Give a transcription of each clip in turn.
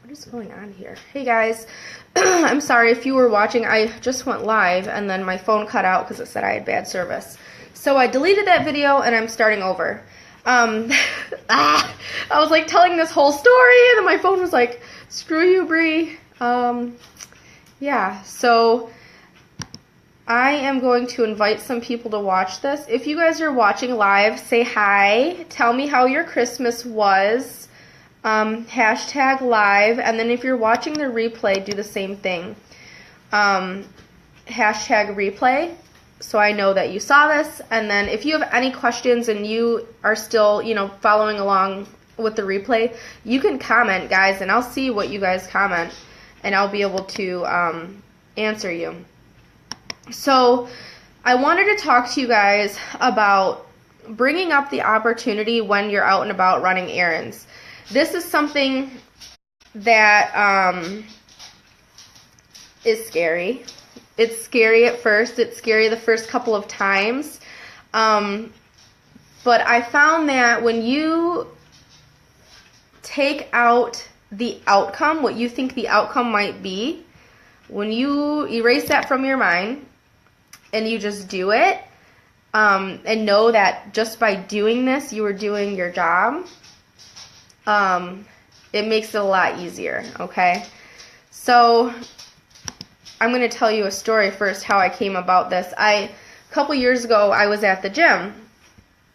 What is going on here? Hey guys, I'm sorry if you were watching. I just went live and then my phone cut out because it said I had bad service. So I deleted that video and I'm starting over. I was like telling this whole story and then my phone was like, screw you, Bree. Yeah, so I am going to invite some people to watch this. If you guys are watching live, say hi. Tell me how your Christmas was. Hashtag live, and then if you're watching the replay, do the same thing. Hashtag replay, so I know that you saw this. And then if you have any questions and you are still, following along with the replay, you can comment, guys, and I'll see what you guys comment, and I'll be able to answer you. So I wanted to talk to you guys about bringing up the opportunity when you're out and about running errands. This is something that is scary. It's scary at first. It's scary the first couple of times. But I found that when you take out the outcome, what you think the outcome might be, when you erase that from your mind and you just do it, and know that just by doing this, you are doing your job, it makes it a lot easier, okay? So I'm going to tell you a story first, how I came about this. A couple years ago, I was at the gym.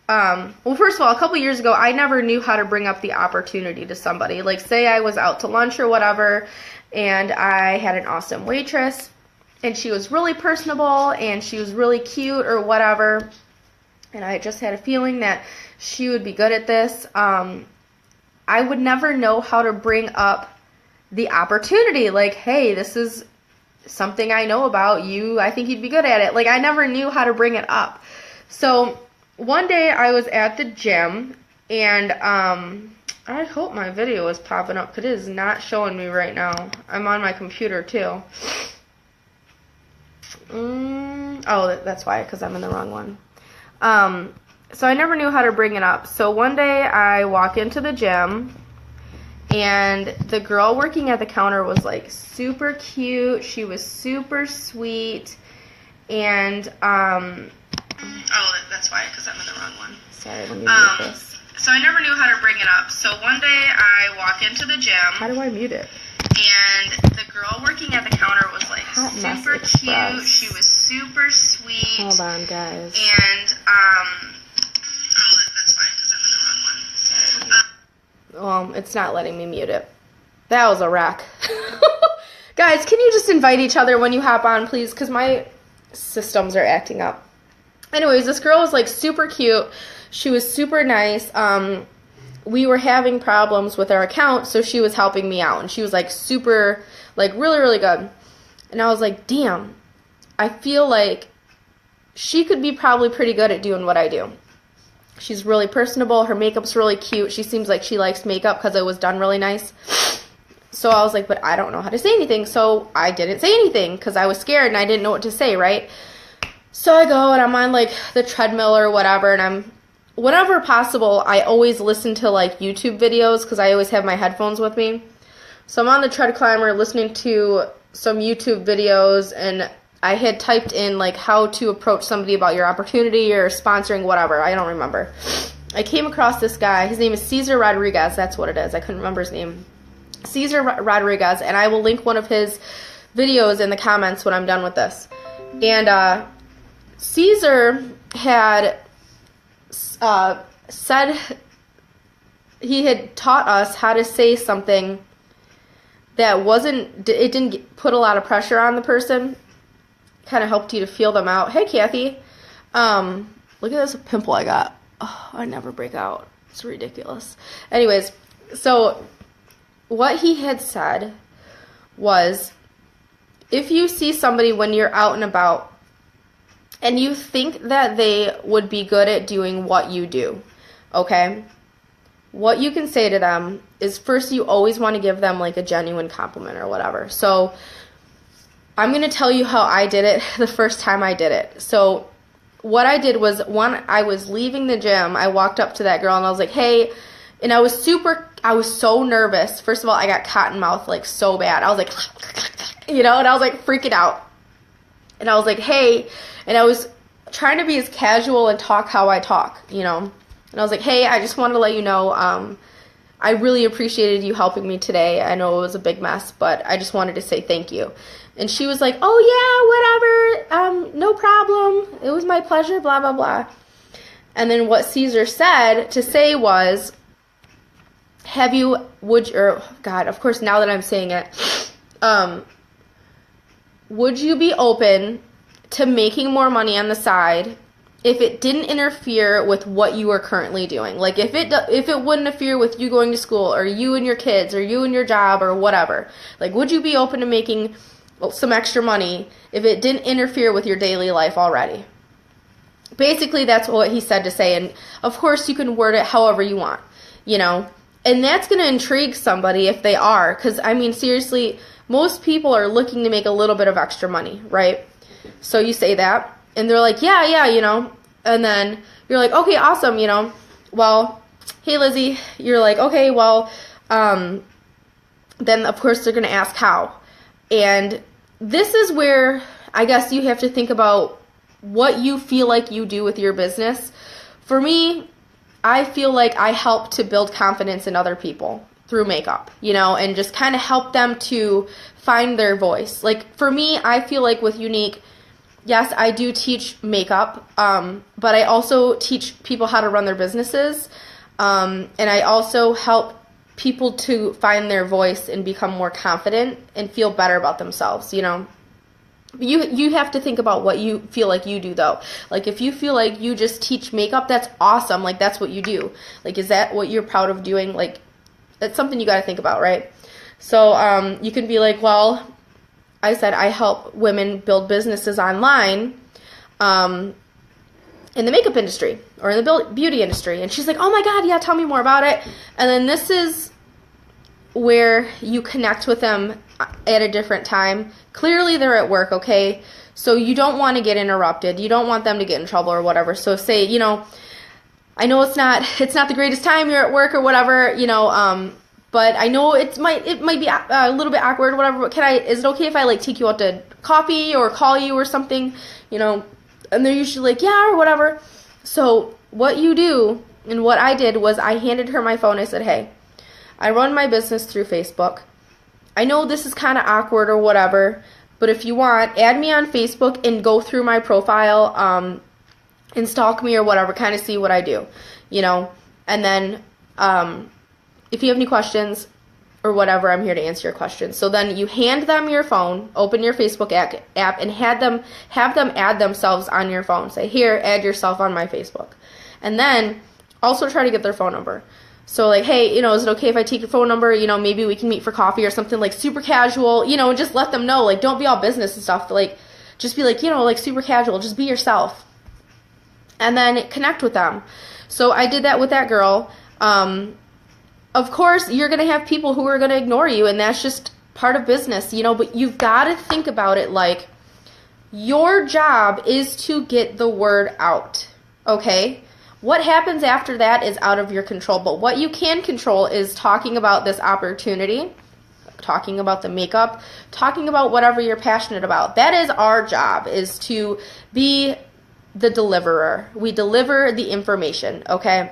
Well, first of all, a couple years ago, I never knew how to bring up the opportunity to somebody. Like, say I was out to lunch or whatever, and I had an awesome waitress, and she was really personable, and she was really cute or whatever, and I just had a feeling that she would be good at this. I would never know how to bring up the opportunity. Like, hey, this is something I know about you. I think you'd be good at it. Like, I never knew how to bring it up. So one day I was at the gym, and I hope my video is popping up because it is not showing me right now. I'm on my computer too. Oh, that's why, because I'm in the wrong one. So I never knew how to bring it up. So one day I walk into the gym, and the girl working at the counter was like super cute. She was super sweet, and oh, that's why, because I'm in the wrong one. Sorry, let me mute this. So I never knew how to bring it up. So one day I walk into the gym. How do I mute it? And the girl working at the counter was like super cute. She was super sweet. Hold on, guys. And oh, that's fine because I'm in the wrong one. Sorry. Well, it's not letting me mute it. That was a wreck. Guys, can you just invite each other when you hop on, please? Because my systems are acting up. Anyways, this girl was like super cute. She was super nice. We were having problems with our account, so she was helping me out. And she was like super, like really, really good. And I was like, damn, I feel like she could be probably pretty good at doing what I do. She's really personable. Her makeup's really cute. She seems like she likes makeup because it was done really nice. So I was like, but I don't know how to say anything. So I didn't say anything because I was scared and I didn't know what to say, right? So I go and I'm on like the treadmill or whatever, and whenever possible, I always listen to like YouTube videos because I always have my headphones with me. So I'm on the tread climber listening to some YouTube videos, and I had typed in like how to approach somebody about your opportunity or sponsoring, whatever. I don't remember. I came across this guy. His name is Cesar Rodriguez. That's what it is. I couldn't remember his name. Cesar Rodriguez, and I will link one of his videos in the comments when I'm done with this. And Cesar had said he had taught us how to say something that it didn't put a lot of pressure on the person. Kind of helped you to feel them out. Hey, Kathy. Look at this pimple I got. Oh, I never break out. It's ridiculous. Anyways, so what he had said was, if you see somebody when you're out and about and you think that they would be good at doing what you do, okay, what you can say to them is, first, you always want to give them like a genuine compliment or whatever. So I'm going to tell you how I did it the first time I did it. So what I did was, when I was leaving the gym, I walked up to that girl and I was like, hey, and I was super I was so nervous. First of all, I got cotton mouth like so bad. I was like, and I was like freaking out. And I was like, hey, and I was trying to be as casual and talk how I talk, And I was like, hey, I just wanted to let you know, I really appreciated you helping me today. I know it was a big mess, but I just wanted to say thank you. And she was like, oh yeah, whatever, no problem. It was my pleasure, blah, blah, blah. And then what Caesar said to say was, of course, now that I'm saying it, would you be open to making more money on the side if it didn't interfere with what you are currently doing? Like if it wouldn't interfere with you going to school or you and your kids or you and your job or whatever, like would you be open to making some extra money if it didn't interfere with your daily life already? Basically, that's what he said to say, and of course you can word it however you want, and that's going to intrigue somebody if they are, because I mean seriously, most people are looking to make a little bit of extra money, right? So you say that, and they're like, yeah, and then you're like, okay, awesome, well, hey, Lizzie, you're like, okay, well, then of course they're going to ask how. And this is where I guess you have to think about what you feel like you do with your business. For me, I feel like I help to build confidence in other people through makeup, and just kind of help them to find their voice. Like for me, I feel like with Unique, yes, I do teach makeup, but I also teach people how to run their businesses, and I also help people to find their voice and become more confident and feel better about themselves, You have to think about what you feel like you do, though. Like, if you feel like you just teach makeup, that's awesome. Like, that's what you do. Like, is that what you're proud of doing? Like, that's something you got to think about, right? So, you can be like, well, I said I help women build businesses online in the makeup industry or in the beauty industry. And she's like, oh, my God, yeah, tell me more about it. And then this is where you connect with them at a different time. Clearly they're at work, okay? So you don't want to get interrupted. You don't want them to get in trouble or whatever. So say, I know it's not the greatest time, you're at work or whatever, but I know it might be a little bit awkward or whatever, but is it okay if I like take you out to coffee or call you or something, and they're usually like, yeah, or whatever. So what you do, and what I did was I handed her my phone. I said, hey, I run my business through Facebook. I know this is kind of awkward or whatever, but if you want, add me on Facebook and go through my profile and stalk me or whatever, kind of see what I do, and then if you have any questions or whatever, I'm here to answer your questions. So then you hand them your phone, open your Facebook app, and have them add themselves on your phone. Say, here, add yourself on my Facebook. And then also try to get their phone number. So like, hey, is it okay if I take your phone number? Maybe we can meet for coffee or something, like super casual, and just let them know, like, don't be all business and stuff. Like, just be like, like super casual, just be yourself. And then connect with them. So I did that with that girl. Of course, you're going to have people who are going to ignore you, and that's just part of business, but you've got to think about it like your job is to get the word out, okay? What happens after that is out of your control, but what you can control is talking about this opportunity, talking about the makeup, talking about whatever you're passionate about. That is our job, is to be the deliverer. We deliver the information, okay?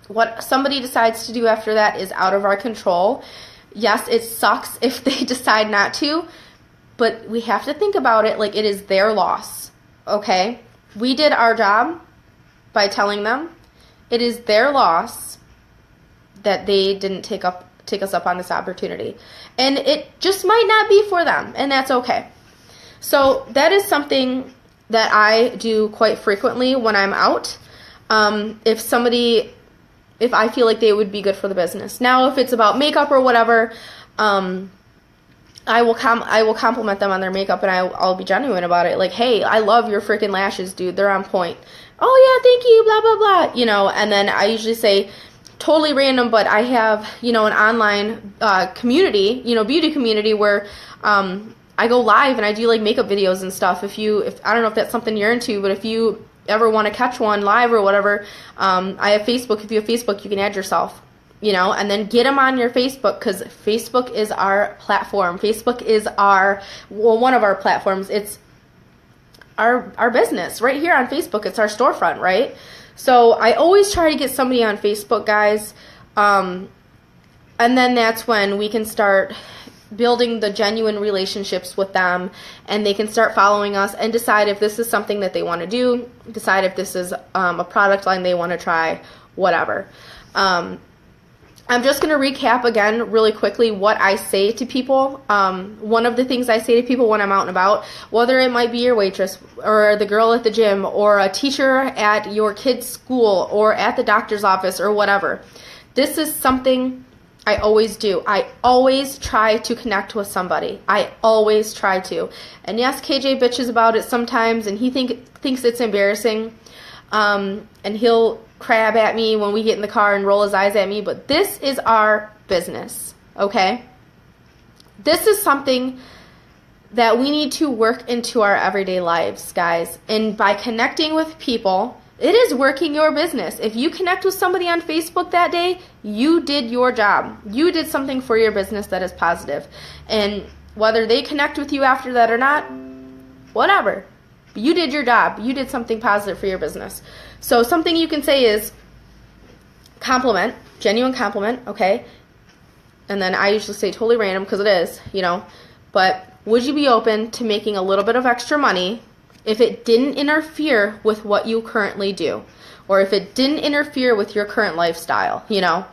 What somebody decides to do after that is out of our control. Yes, it sucks if they decide not to, but we have to think about it like it is their loss, okay? We did our job by telling them. It is their loss that they didn't take us up on this opportunity. And it just might not be for them, and that's okay. So that is something that I do quite frequently when I'm out. If I feel like they would be good for the business. Now, if it's about makeup or whatever, I will compliment them on their makeup, and I'll be genuine about it. Like, hey, I love your freaking lashes, dude. They're on point. Oh, yeah, thank you, blah, blah, blah, and then I usually say, totally random, but I have, an online community, beauty community where I go live and I do, like, makeup videos and stuff. If I don't know if that's something you're into, but if you ever want to catch one live or whatever, I have Facebook. If you have Facebook, you can add yourself. you know, and then get them on your Facebook, because Facebook is our platform. Facebook is one of our platforms. It's our business right here on Facebook. It's our storefront, right? So I always try to get somebody on Facebook, guys. And then that's when we can start building the genuine relationships with them, and they can start following us and decide if this is something that they want to do, decide if this is a product line they want to try, whatever. I'm just going to recap again really quickly what I say to people. One of the things I say to people when I'm out and about, whether it might be your waitress or the girl at the gym or a teacher at your kid's school or at the doctor's office or whatever, this is something I always do. I always try to connect with somebody. I always try to. And yes, KJ bitches about it sometimes, and he thinks it's embarrassing. And he'll crab at me when we get in the car and roll his eyes at me, but this is our business, okay? This is something that we need to work into our everyday lives, guys. And by connecting with people, it is working your business. If you connect with somebody on Facebook that day, you did your job. You did something for your business that is positive. And whether they connect with you after that or not, whatever. You did your job. You did something positive for your business. So something you can say is compliment, genuine compliment, okay? And then I usually say totally random because it is, you know. But would you be open to making a little bit of extra money if it didn't interfere with what you currently do? Or if it didn't interfere with your current lifestyle, you know?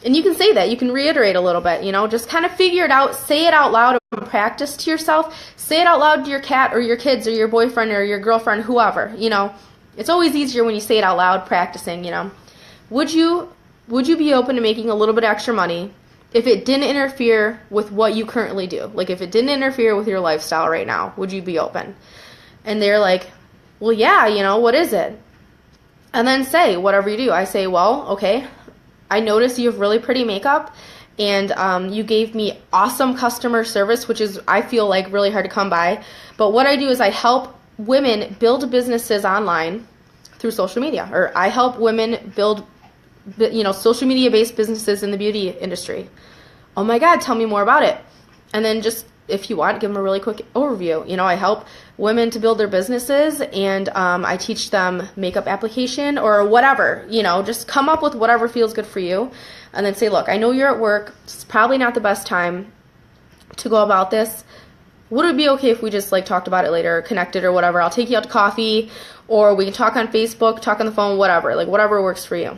And you can say that. You can reiterate a little bit, you know? Just kind of figure it out. Say it out loud and practice to yourself. Say it out loud to your cat or your kids or your boyfriend or your girlfriend, whoever, you know? It's always easier when you say it out loud, practicing, you know? Would you be open to making a little bit extra money if it didn't interfere with what you currently do? Like if it didn't interfere with your lifestyle right now, would you be open? And they're like, well, yeah, you know, what is it? And then say whatever you do. I say, well, okay, I noticed you have really pretty makeup, and you gave me awesome customer service, which is, I feel like, really hard to come by. But what I do is I help women build businesses online through social media, or I help women build, you know, social media-based businesses in the beauty industry. Oh my God, tell me more about it. And then just, if you want, give them a really quick overview. You know, I help women to build their businesses, and I teach them makeup application or whatever. You know, just come up with whatever feels good for you, and then say, look, I know you're at work. It's probably not the best time to go about this. Would it be okay if we just like talked about it later, or connected or whatever? I'll take you out to coffee, or we can talk on Facebook, talk on the phone, whatever. Like whatever works for you.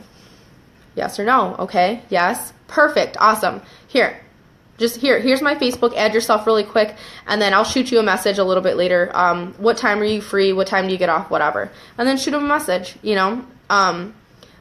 Yes or no? Okay. Yes. Perfect. Awesome. Here's my Facebook. Add yourself really quick, and then I'll shoot you a message a little bit later. What time are you free? What time do you get off? Whatever. And then shoot them a message, you know.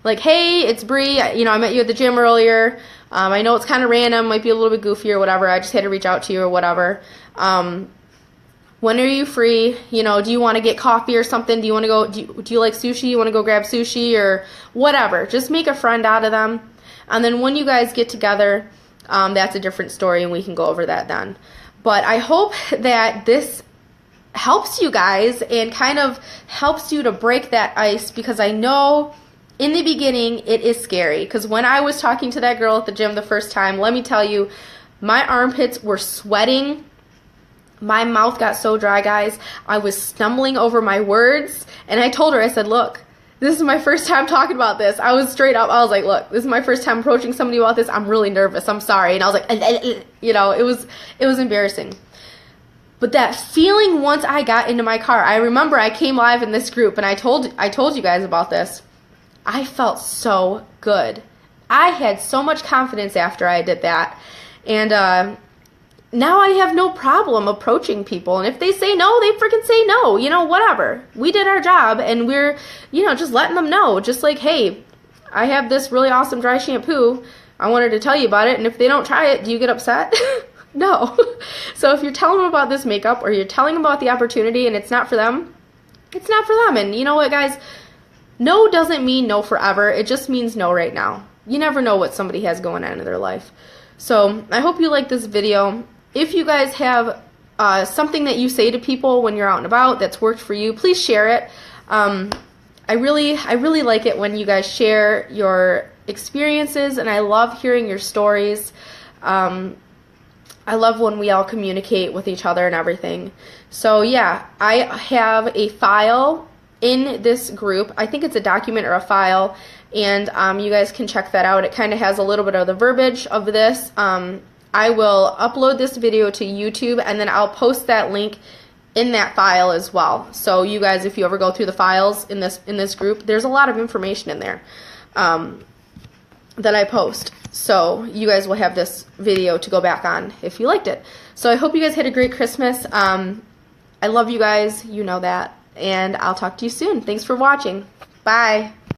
Like, hey, it's Bree. You know, I met you at the gym earlier. I know it's kind of random, might be a little bit goofy or whatever. I just had to reach out to you or whatever. When are you free? You know, do you want to get coffee or something? Do you want to go? Do you like sushi? You want to go grab sushi or whatever? Just make a friend out of them, and then when you guys get together, that's a different story, and we can go over that then. But I hope that this helps you guys and kind of helps you to break that ice, because I know in the beginning it is scary. Because when I was talking to that girl at the gym the first time, let me tell you, my armpits were sweating. My mouth got so dry, guys. I was stumbling over my words, and I told her, I said, look, this is my first time talking about this. I was straight up. I was like, look, this is my first time approaching somebody about this. I'm really nervous. I'm sorry. And I was like, you know, it was embarrassing. But that feeling once I got into my car, I remember I came live in this group, and I told you guys about this. I felt so good. I had so much confidence after I did that. And now I have no problem approaching people. And if they say no, they freaking say no. You know, whatever. We did our job, and we're, you know, just letting them know. Just like, hey, I have this really awesome dry shampoo. I wanted to tell you about it. And if they don't try it, do you get upset? No. So if you're telling them about this makeup, or you're telling them about the opportunity and it's not for them, it's not for them. And you know what, guys? No doesn't mean no forever. It just means no right now. You never know what somebody has going on in their life. So I hope you like this video. If you guys have something that you say to people when you're out and about that's worked for you, please share it. I really like it when you guys share your experiences, and I love hearing your stories. I love when we all communicate with each other and everything. So yeah, I have a file in this group. I think it's a document or a file, and you guys can check that out. It kind of has a little bit of the verbiage of this. I will upload this video to YouTube, and then I'll post that link in that file as well. So you guys, if you ever go through the files in this group, there's a lot of information in there that I post. So you guys will have this video to go back on if you liked it. So I hope you guys had a great Christmas. I love you guys, you know that, and I'll talk to you soon. Thanks for watching. Bye.